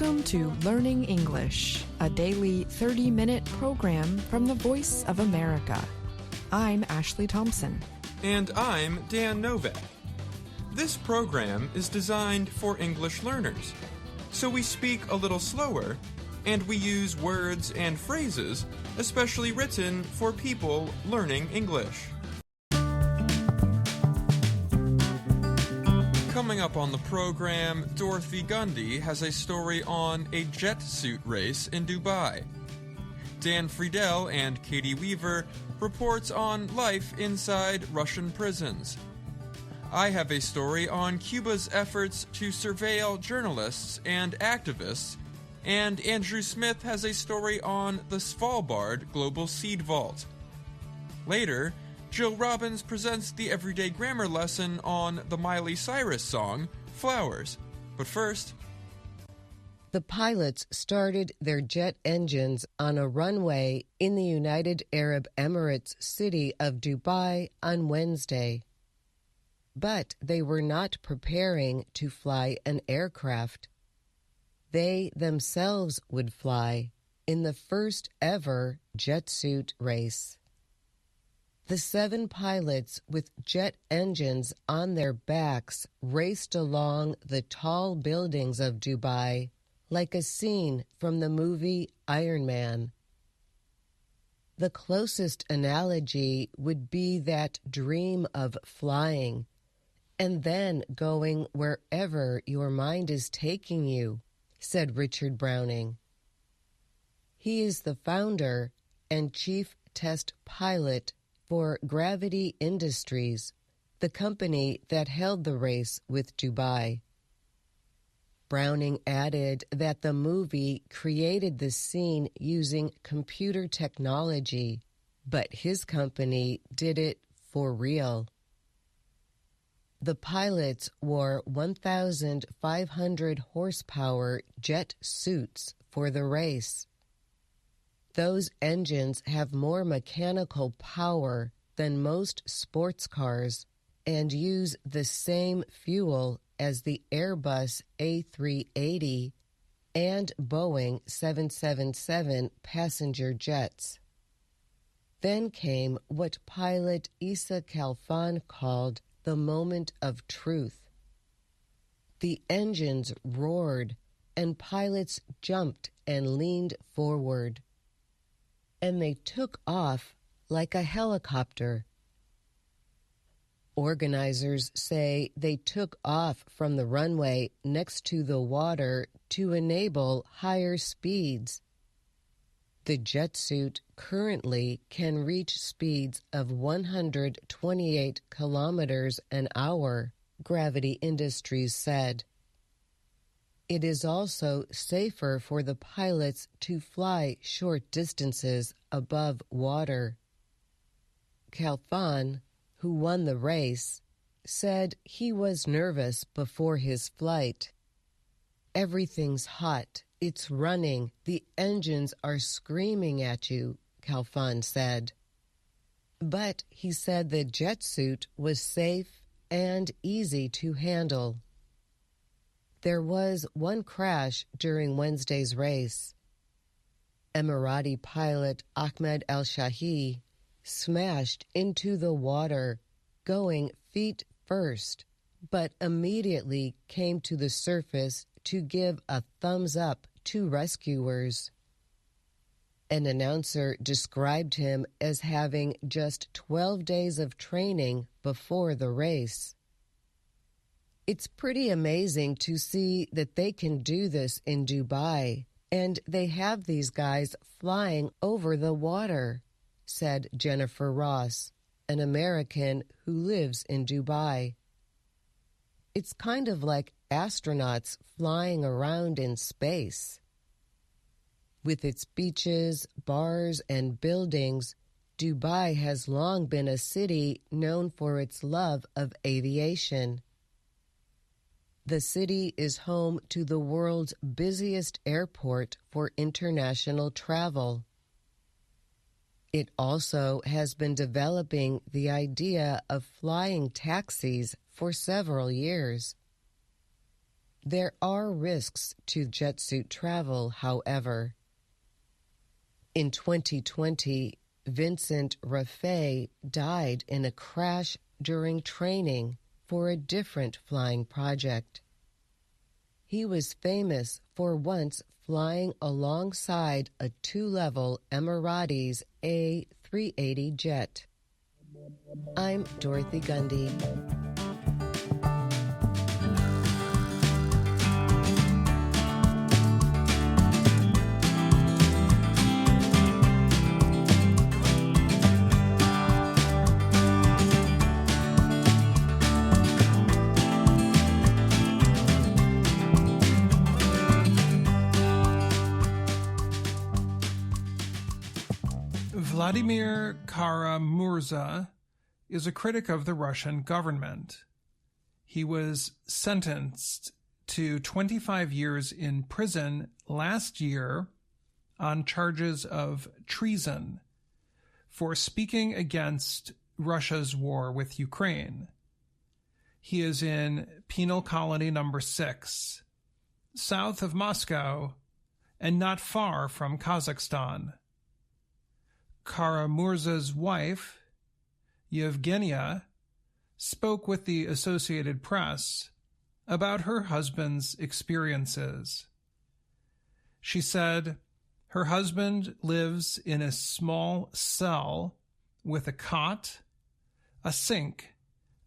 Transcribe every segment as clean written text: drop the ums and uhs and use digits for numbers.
Welcome to Learning English, a daily 30-minute program from the Voice of America. I'm Ashley Thompson. And I'm Dan Novak. This program is designed for English learners, so we speak a little slower, and we use words and phrases especially written for people learning English. Coming up on the program, Dorothy Gundy has a story on a jet suit race in Dubai. Dan Friedel and Katie Weaver reports on life inside Russian prisons. I have a story on Cuba's efforts to surveil journalists and activists, and Andrew Smith has a story on the Svalbard Global Seed Vault. Later, Jill Robbins presents the everyday grammar lesson on the Miley Cyrus song, Flowers. But first... The pilots started their jet engines on a runway in the United Arab Emirates city of Dubai on Wednesday. But they were not preparing to fly an aircraft. They themselves would fly in the first ever jet suit race. The 7 pilots with jet engines on their backs raced along the tall buildings of Dubai like a scene from the movie Iron Man. The closest analogy would be that dream of flying and then going wherever your mind is taking you, said Richard Browning. He is the founder and chief test pilot for Gravity Industries, the company that held the race with Dubai. Browning added that the movie created the scene using computer technology, but his company did it for real. The pilots wore 1,500 horsepower jet suits for the race. Those engines have more mechanical power than most sports cars and use the same fuel as the Airbus A380 and Boeing 777 passenger jets. Then came what pilot Issa Khalfan called the moment of truth. The engines roared and pilots jumped and leaned forward. And they took off like a helicopter. Organizers say they took off from the runway next to the water to enable higher speeds. The jet suit currently can reach speeds of 128 kilometers an hour, Gravity Industries said. It is also safer for the pilots to fly short distances above water. Khalfan, who won the race, said he was nervous before his flight. Everything's hot, it's running, the engines are screaming at you, Khalfan said. But he said the jet suit was safe and easy to handle. There was one crash during Wednesday's race. Emirati pilot Ahmed El-Shahi smashed into the water, going feet first, but immediately came to the surface to give a thumbs up to rescuers. An announcer described him as having just 12 days of training before the race. It's pretty amazing to see that they can do this in Dubai, and they have these guys flying over the water, said Jennifer Ross, an American who lives in Dubai. It's kind of like astronauts flying around in space. With its beaches, bars, and buildings, Dubai has long been a city known for its love of aviation. The city is home to the world's busiest airport for international travel. It also has been developing the idea of flying taxis for several years. There are risks to jet suit travel, however. In 2020, Vincent Raffet died in a crash during training for a different flying project. He was famous for once flying alongside a two-level Emirates A380 jet. I'm Dorothy Gundy. Vladimir Kara-Murza is a critic of the Russian government. He was sentenced to 25 years in prison last year on charges of treason for speaking against Russia's war with Ukraine. He is in penal colony number 6, south of Moscow and not far from Kazakhstan. Kara-Murza's wife, Yevgenia, spoke with the Associated Press about her husband's experiences. She said her husband lives in a small cell with a cot, a sink,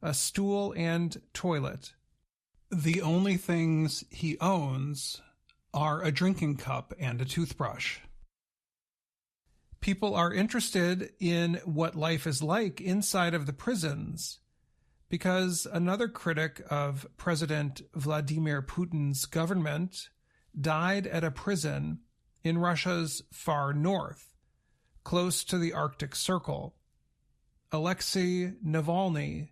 a stool, and toilet. The only things he owns are a drinking cup and a toothbrush. People are interested in what life is like inside of the prisons because another critic of President Vladimir Putin's government died at a prison in Russia's far north, close to the Arctic Circle. Alexei Navalny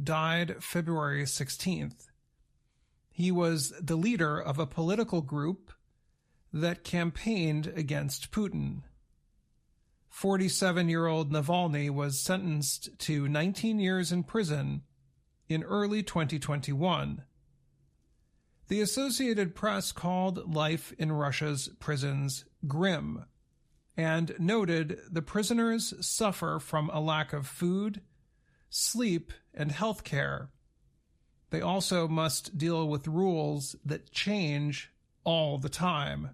died February 16th. He was the leader of a political group that campaigned against Putin. 47-year-old Navalny was sentenced to 19 years in prison in early 2021. The Associated Press called life in Russia's prisons grim and noted the prisoners suffer from a lack of food, sleep, and health care. They also must deal with rules that change all the time.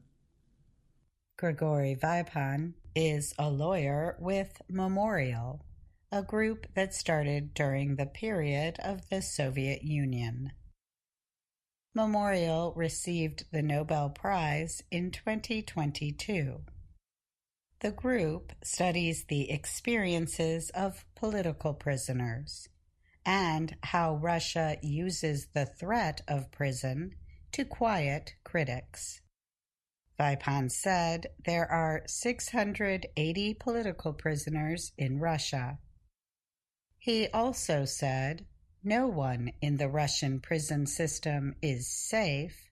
Grigory Vaipan is a lawyer with Memorial, a group that started during the period of the Soviet Union. Memorial received the Nobel Prize in 2022. The group studies the experiences of political prisoners and how Russia uses the threat of prison to quiet critics. Vaipan said there are 680 political prisoners in Russia. He also said no one in the Russian prison system is safe,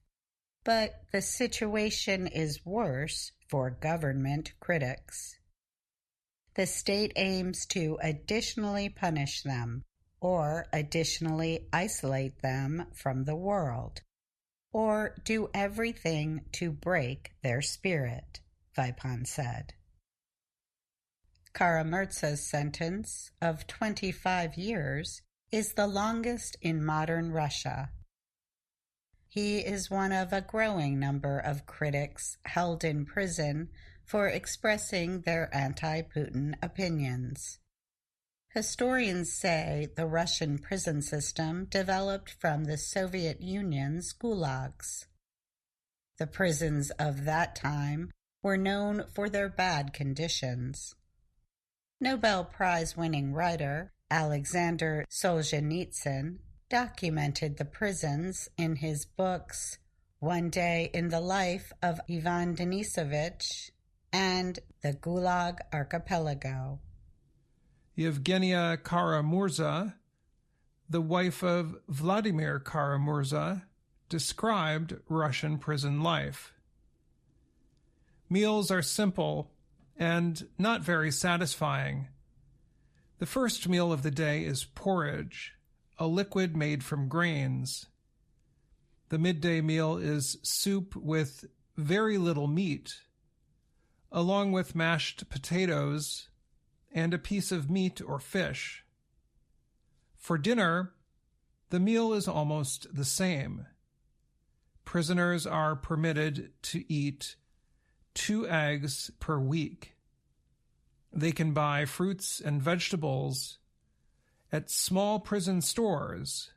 but the situation is worse for government critics. The state aims to additionally punish them or additionally isolate them from the world, or do everything to break their spirit, Vaipan said. Kara-Murza's sentence of 25 years is the longest in modern Russia. He is one of a growing number of critics held in prison for expressing their anti-Putin opinions. Historians say the Russian prison system developed from the Soviet Union's gulags. The prisons of that time were known for their bad conditions. Nobel Prize-winning writer Alexander Solzhenitsyn documented the prisons in his books One Day in the Life of Ivan Denisovich and The Gulag Archipelago. Yevgenia Kara-Murza, the wife of Vladimir Kara-Murza, described Russian prison life. Meals are simple and not very satisfying. The first meal of the day is porridge, a liquid made from grains. The midday meal is soup with very little meat, along with mashed potatoes and a piece of meat or fish. For dinner, the meal is almost the same. Prisoners are permitted to eat 2 eggs per week. They can buy fruits and vegetables at small prison stores,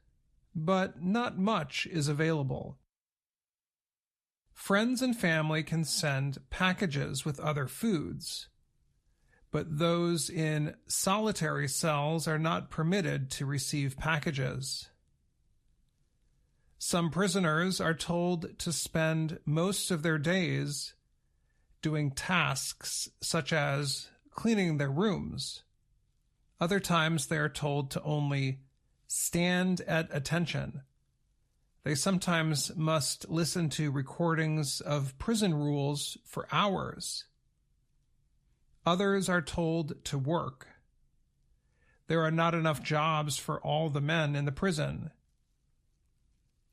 but not much is available. Friends and family can send packages with other foods, but those in solitary cells are not permitted to receive packages. Some prisoners are told to spend most of their days doing tasks such as cleaning their rooms. Other times they are told to only stand at attention. They sometimes must listen to recordings of prison rules for hours. Others are told to work. There are not enough jobs for all the men in the prison.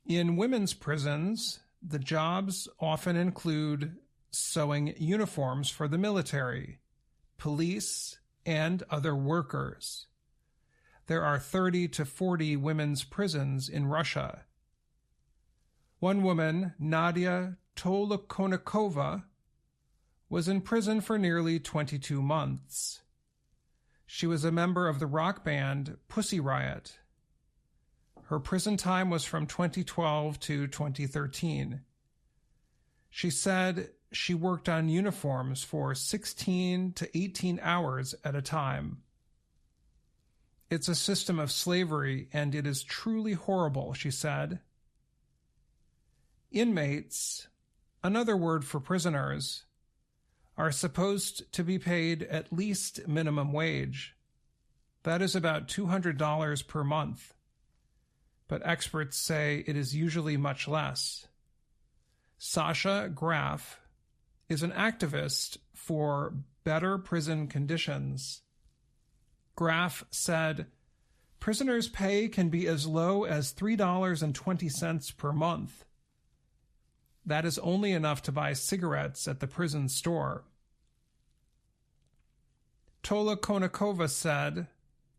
In women's prisons, the jobs often include sewing uniforms for the military, police, and other workers. There are 30 to 40 women's prisons in Russia. One woman, Nadia Tolokonikova, was in prison for nearly 22 months. She was a member of the rock band Pussy Riot. Her prison time was from 2012 to 2013. She said she worked on uniforms for 16 to 18 hours at a time. It's a system of slavery, and it is truly horrible, she said. Inmates, another word for prisoners, are supposed to be paid at least minimum wage. That is about $200 per month, but experts say it is usually much less. Sasha Graf is an activist for better prison conditions. Graf said, prisoners' pay can be as low as $3.20 per month. That is only enough to buy cigarettes at the prison store. Tolokonikova said,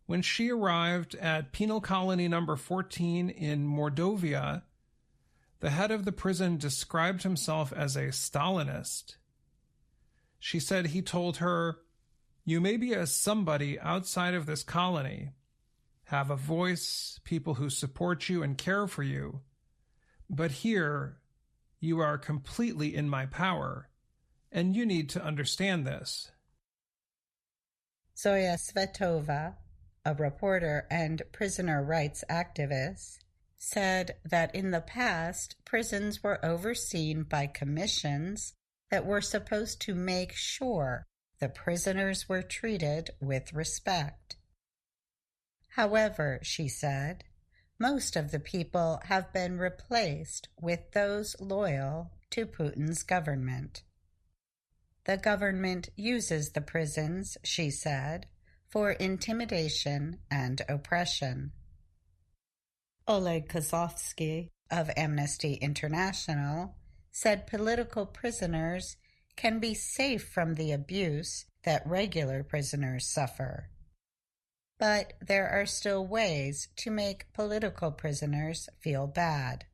when she arrived at Penal Colony number 14 in Mordovia, the head of the prison described himself as a Stalinist. She said he told her, "You may be a somebody outside of this colony, have a voice, people who support you and care for you, but here you are completely in my power, and you need to understand this." Zoya Svetova, a reporter and prisoner rights activist, said that in the past, prisons were overseen by commissions that were supposed to make sure the prisoners were treated with respect. However, she said, most of the people have been replaced with those loyal to Putin's government. The government uses the prisons, she said, for intimidation and oppression. Oleg Kozlovsky of Amnesty International said political prisoners can be safe from the abuse that regular prisoners suffer. But there are still ways to make political prisoners feel bad.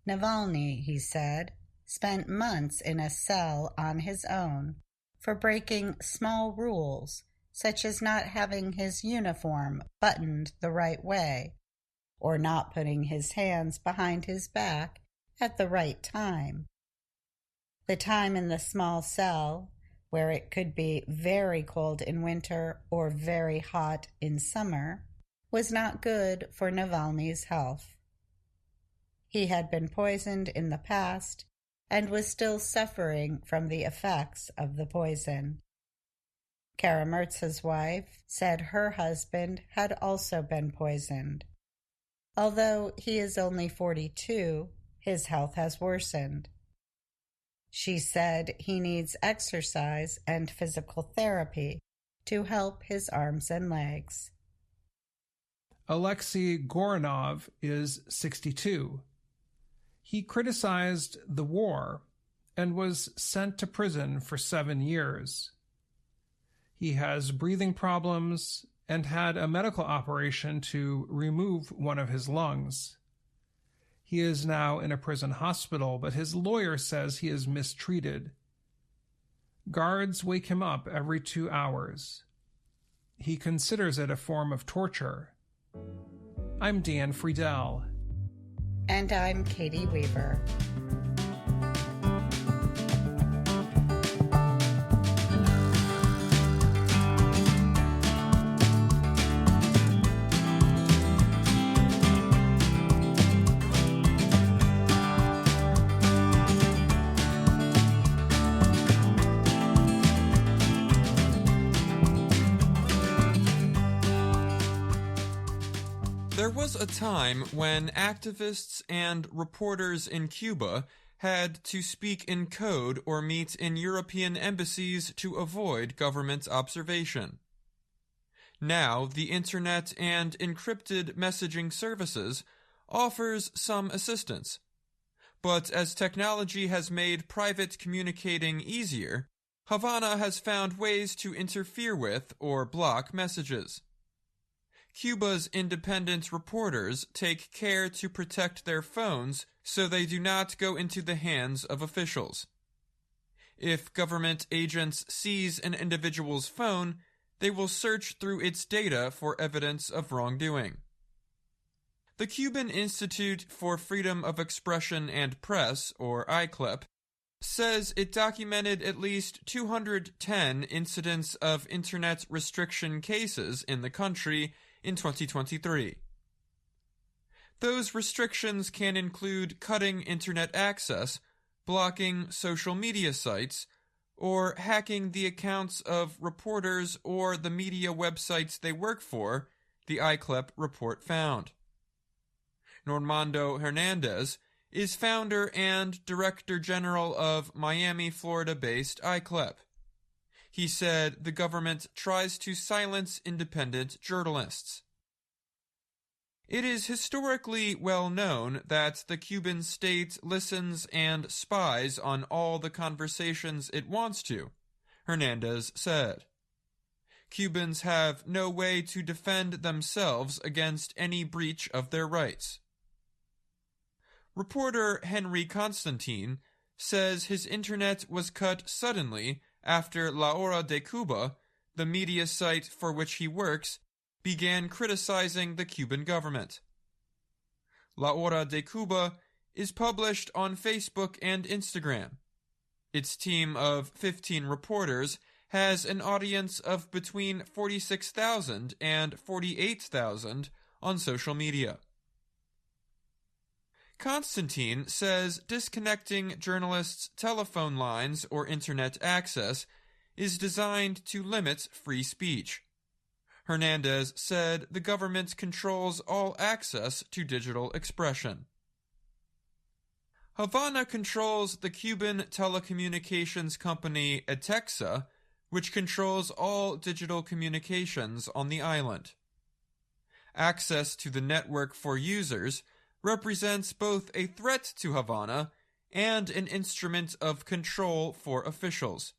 Navalny, he said, spent months in a cell on his own for breaking small rules, such as not having his uniform buttoned the right way, or not putting his hands behind his back at the right time. The time in the small cell, where it could be very cold in winter or very hot in summer, was not good for Navalny's health. He had been poisoned in the past and was still suffering from the effects of the poison. Kara-Murza's wife said her husband had also been poisoned. Although he is only 42, his health has worsened. She said he needs exercise and physical therapy to help his arms and legs. Alexei Goranov is 62. He criticized the war and was sent to prison for 7 years. He has breathing problems and had a medical operation to remove one of his lungs. He is now in a prison hospital, but his lawyer says he is mistreated. Guards wake him up every 2 hours. He considers it a form of torture. I'm Dan Friedel. And I'm Katie Weaver. There was a time when activists and reporters in Cuba had to speak in code or meet in European embassies to avoid government observation. Now, the internet and encrypted messaging services offers some assistance. But as technology has made private communicating easier, Havana has found ways to interfere with or block messages. Cuba's independent reporters take care to protect their phones so they do not go into the hands of officials. If government agents seize an individual's phone, they will search through its data for evidence of wrongdoing. The Cuban Institute for Freedom of Expression and Press, or ICLEP, says it documented at least 210 incidents of internet restriction cases in the country in 2023. Those restrictions can include cutting internet access, blocking social media sites, or hacking the accounts of reporters or the media websites they work for, the ICLEP report found. Normando Hernandez is founder and director general of Miami, Florida-based ICLEP. He said the government tries to silence independent journalists. It is historically well known that the Cuban state listens and spies on all the conversations it wants to, Hernandez said. Cubans have no way to defend themselves against any breach of their rights. Reporter Henry Constantine says his internet was cut suddenly after La Hora de Cuba, the media site for which he works, began criticizing the Cuban government. La Hora de Cuba is published on Facebook and Instagram. Its team of 15 reporters has an audience of between 46,000 and 48,000 on social media. Constantine says disconnecting journalists' telephone lines or internet access is designed to limit free speech. Hernandez said the government controls all access to digital expression. Havana controls the Cuban telecommunications company Etexa, which controls all digital communications on the island. Access to the network for users represents both a threat to Havana and an instrument of control for officials.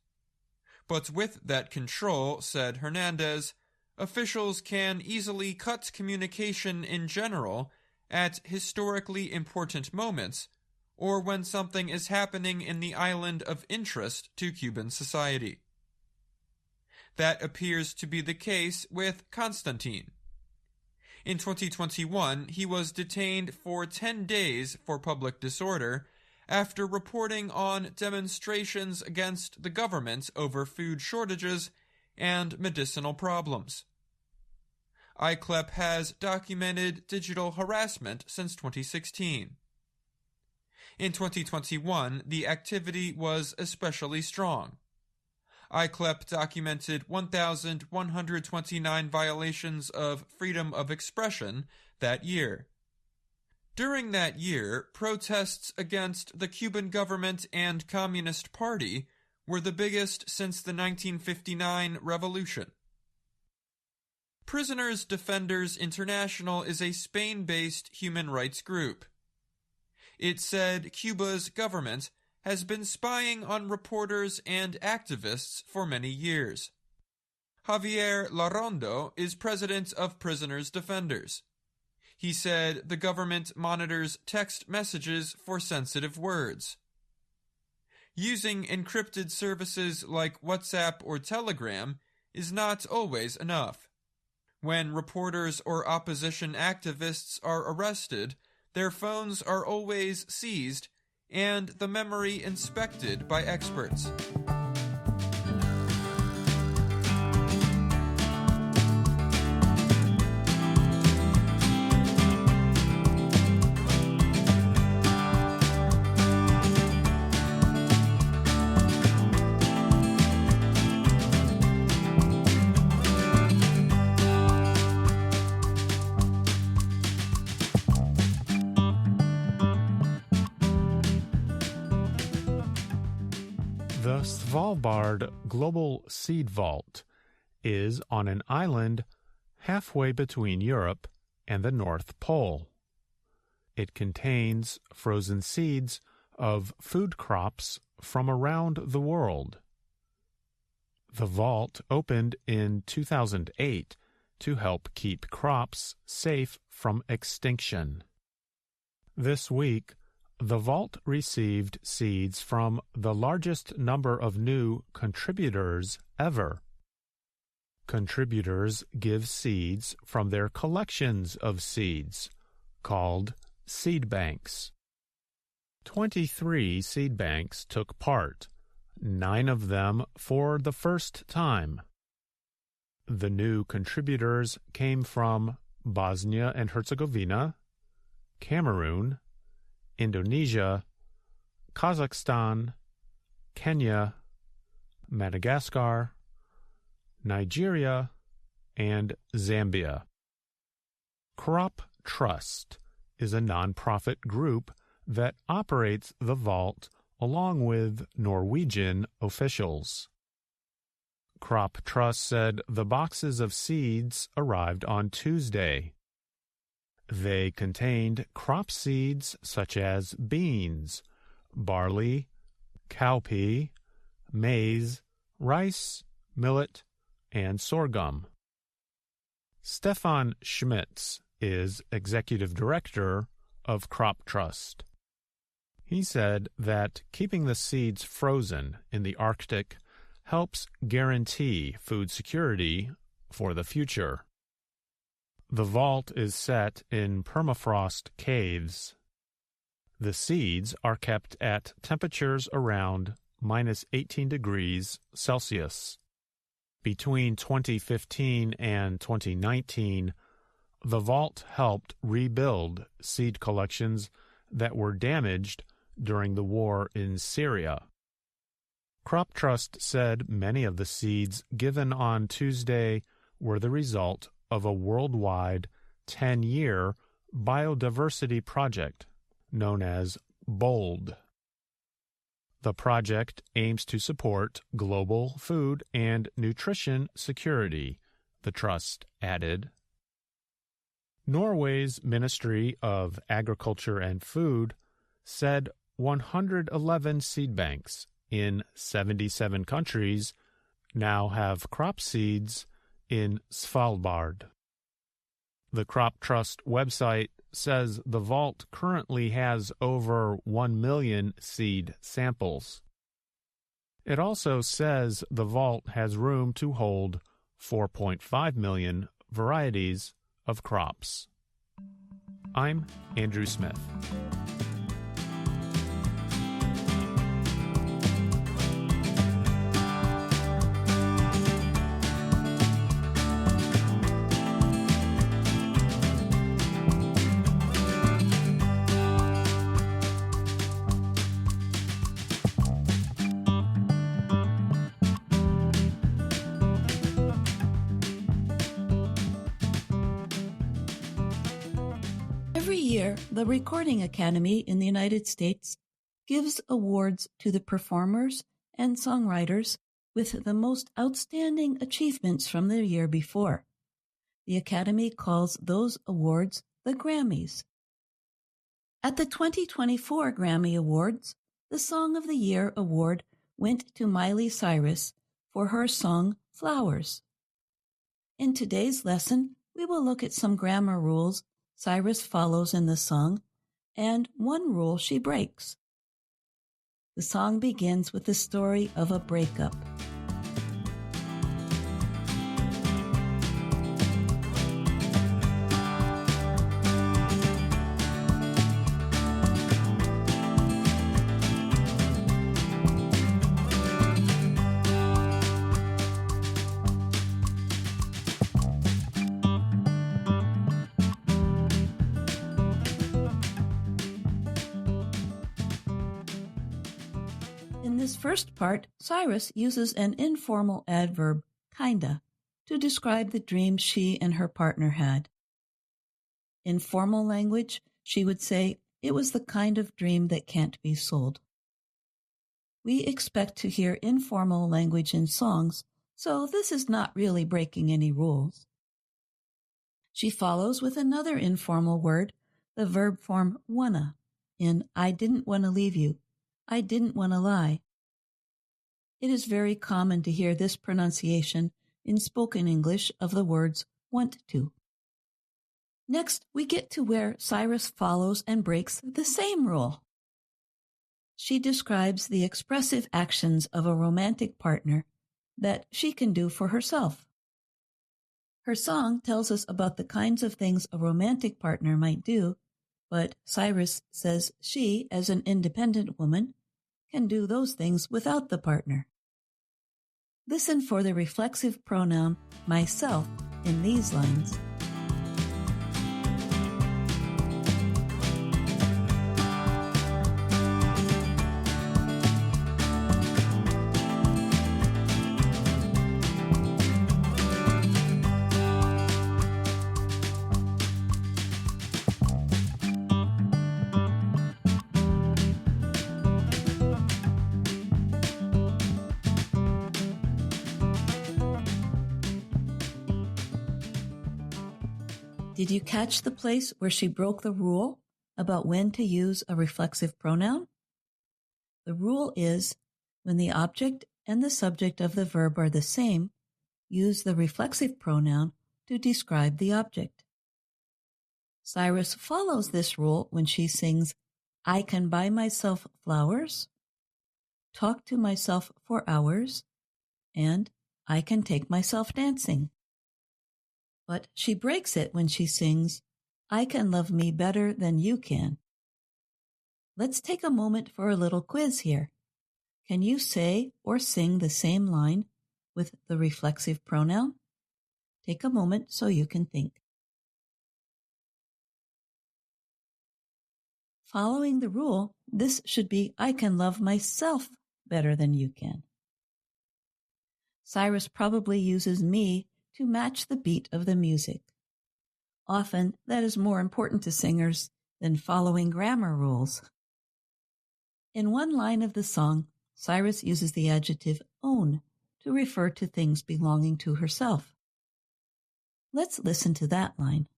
But with that control, said Hernandez, officials can easily cut communication in general at historically important moments or when something is happening in the island of interest to Cuban society. That appears to be the case with Constantine. In 2021, he was detained for 10 days for public disorder after reporting on demonstrations against the government over food shortages and medicinal problems. ICLEP has documented digital harassment since 2016. In 2021, the activity was especially strong. ICLEP documented 1,129 violations of freedom of expression that year. During that year, protests against the Cuban government and Communist Party were the biggest since the 1959 revolution. Prisoners Defenders International is a Spain-based human rights group. It said Cuba's government has been spying on reporters and activists for many years. Javier Larrondo is president of Prisoners Defenders. He said the government monitors text messages for sensitive words. Using encrypted services like WhatsApp or Telegram is not always enough. When reporters or opposition activists are arrested, their phones are always seized and the memory inspected by experts. The Svalbard Global Seed Vault is on an island halfway between Europe and the North Pole. It contains frozen seeds of food crops from around the world. The vault opened in 2008 to help keep crops safe from extinction. This week, the vault received seeds from the largest number of new contributors ever. Contributors give seeds from their collections of seeds, called seed banks. 23 seed banks took part, 9 of them for the first time. The new contributors came from Bosnia and Herzegovina, Cameroon, Indonesia, Kazakhstan, Kenya, Madagascar, Nigeria, and Zambia. Crop Trust is a nonprofit group that operates the vault along with Norwegian officials. Crop Trust said the boxes of seeds arrived on Tuesday. They contained crop seeds such as beans, barley, cowpea, maize, rice, millet, and sorghum. Stefan Schmitz is executive director of Crop Trust. He said that keeping the seeds frozen in the Arctic helps guarantee food security for the future. The vault is set in permafrost caves. The seeds are kept at temperatures around -18 degrees Celsius. Between 2015 and 2019, the vault helped rebuild seed collections that were damaged during the war in Syria. Crop Trust said many of the seeds given on Tuesday were the result of a worldwide 10-year biodiversity project known as BOLD. The project aims to support global food and nutrition security, the trust added. Norway's Ministry of Agriculture and Food said 111 seed banks in 77 countries now have crop seeds in Svalbard. The Crop Trust website says the vault currently has over 1 million seed samples. It also says the vault has room to hold 4.5 million varieties of crops. I'm Andrew Smith. Every year, the Recording Academy in the United States gives awards to the performers and songwriters with the most outstanding achievements from the year before. The Academy calls those awards the Grammys. At the 2024 Grammy Awards, the Song of the Year award went to Miley Cyrus for her song Flowers. In today's lesson, we will look at some grammar rules Cyrus follows in the song and one rule she breaks. The song begins with the story of a breakup. In this first part, Cyrus uses an informal adverb, kinda, to describe the dream she and her partner had. In formal language, she would say, it was the kind of dream that can't be sold. We expect to hear informal language in songs, so this is not really breaking any rules. She follows with another informal word, the verb form wanna, in I didn't want to leave you. I didn't want to lie. It is very common to hear this pronunciation in spoken English of the words want to. Next, we get to where Cyrus follows and breaks the same rule. She describes the expressive actions of a romantic partner that she can do for herself. Her song tells us about the kinds of things a romantic partner might do, but Cyrus says she, as an independent woman, can do those things without the partner. Listen for the reflexive pronoun myself in these lines. Did you catch the place where she broke the rule about when to use a reflexive pronoun? The rule is, when the object and the subject of the verb are the same, use the reflexive pronoun to describe the object. Cyrus follows this rule when she sings, I can buy myself flowers, talk to myself for hours, and I can take myself dancing. But she breaks it when she sings, I can love me better than you can. Let's take a moment for a little quiz here. Can you say or sing the same line with the reflexive pronoun? Take a moment so you can think. Following the rule, this should be, I can love myself better than you can. Cyrus probably uses me to match the beat of the music. Often, that is more important to singers than following grammar rules. In one line of the song, Cyrus uses the adjective own to refer to things belonging to herself. Let's listen to that line.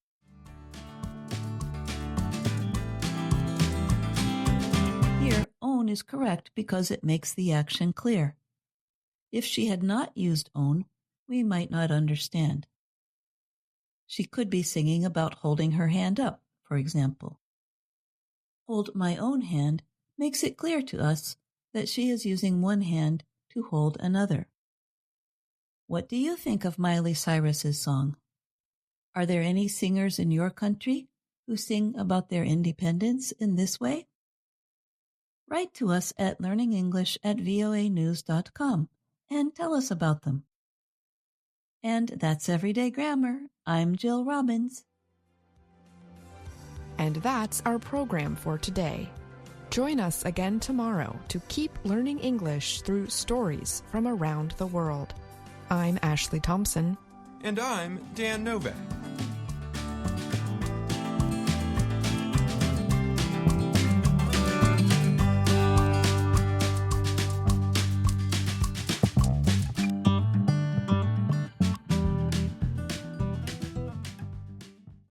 Here, own is correct because it makes the action clear. If she had not used own, we might not understand. She could be singing about holding her hand up, for example. Hold my own hand makes it clear to us that she is using one hand to hold another. What do you think of Miley Cyrus's song? Are there any singers in your country who sing about their independence in this way? Write to us at learningenglish@voanews.com and tell us about them. And that's Everyday Grammar. I'm Jill Robbins. And that's our program for today. Join us again tomorrow to keep learning English through stories from around the world. I'm Ashley Thompson. And I'm Dan Novak.